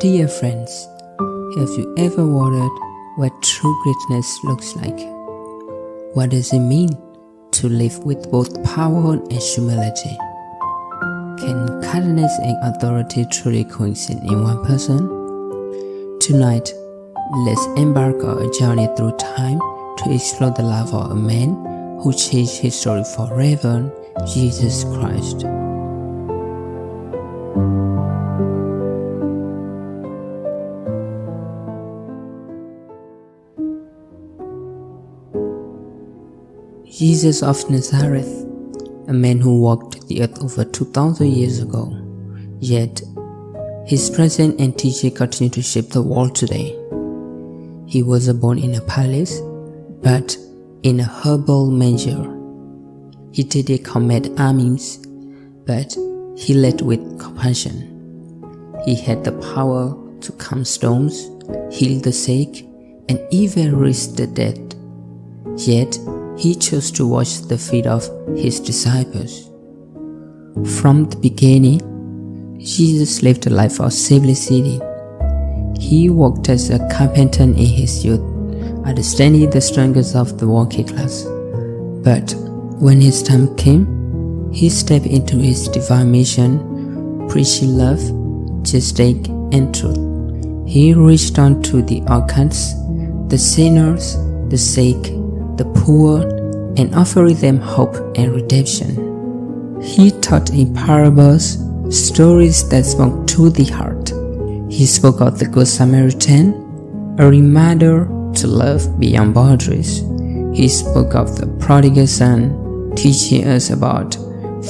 Dear friends, have you ever wondered what true greatness looks like? What does it mean to live with both power and humility? Can kindness and authority truly coexist in one person? Tonight, let's embark on a journey through time to explore the life of a man who changed history forever, Jesus Christ. Jesus of Nazareth, a man who walked the earth over 2,000 years ago, yet his presence and teaching continue to shape the world today. He wasn't born in a palace, but in a humble manger. He didn't command armies, but he led with compassion. He had the power to calm storms, heal the sick, and even raise the dead. Yet, he chose to wash the feet of his disciples. From the beginning, Jesus lived a life of simplicity. He worked as a carpenter in his youth, understanding the struggles of the working class. But when his time came, he stepped into his divine mission, preaching love, justice, and truth. He reached out to the outcasts, the sinners, the sick, the poor, and offering them hope and redemption. He taught in parables, stories that spoke to the heart. He spoke of the Good Samaritan, a reminder to love beyond boundaries. He spoke of the prodigal son, teaching us about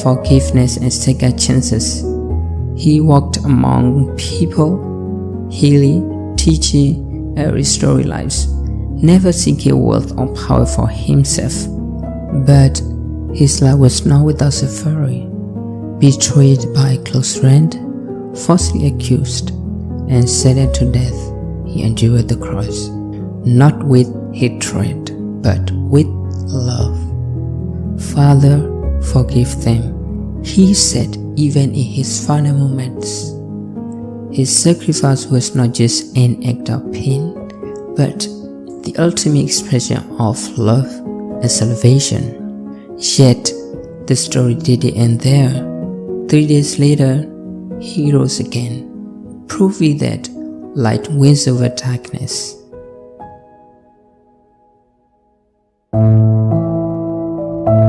forgiveness and second chances. He walked among people, healing, teaching, and restoring lives, never seeking wealth or power for himself. But his life was not without suffering. Betrayed by a close friend, falsely accused, and sentenced to death, he endured the cross, not with hatred, but with love. Father, forgive them, he said even in his final moments. His sacrifice was not just an act of pain, but the ultimate expression of love and salvation. Yet, the story didn't end there. 3 days later, he rose again, proving that light wins over darkness.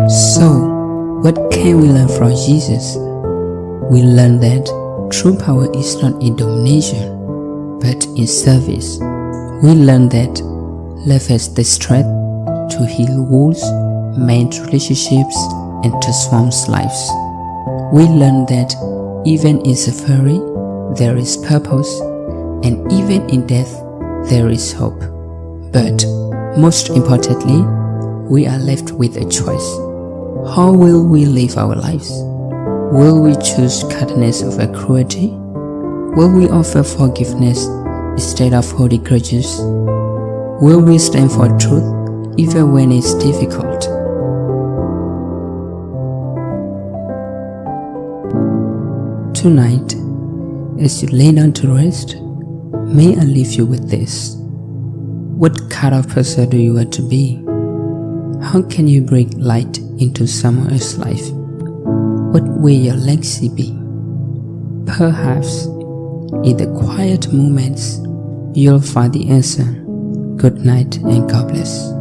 So, what can we learn from Jesus? We learn that true power is not in domination, but in service. We learn that love has the strength to heal wounds, mend relationships, and transform lives. We learn that even in suffering, there is purpose, and even in death, there is hope. But most importantly, we are left with a choice. How will we live our lives? Will we choose kindness over cruelty? Will we offer forgiveness instead of holding grudges? Will we stand for truth even when it's difficult? Tonight, as you lay down to rest, may I leave you with this. What kind of person do you want to be? How can you bring light into someone else's life? What will your legacy be? Perhaps, in the quiet moments, you'll find the answer. Good night and God bless.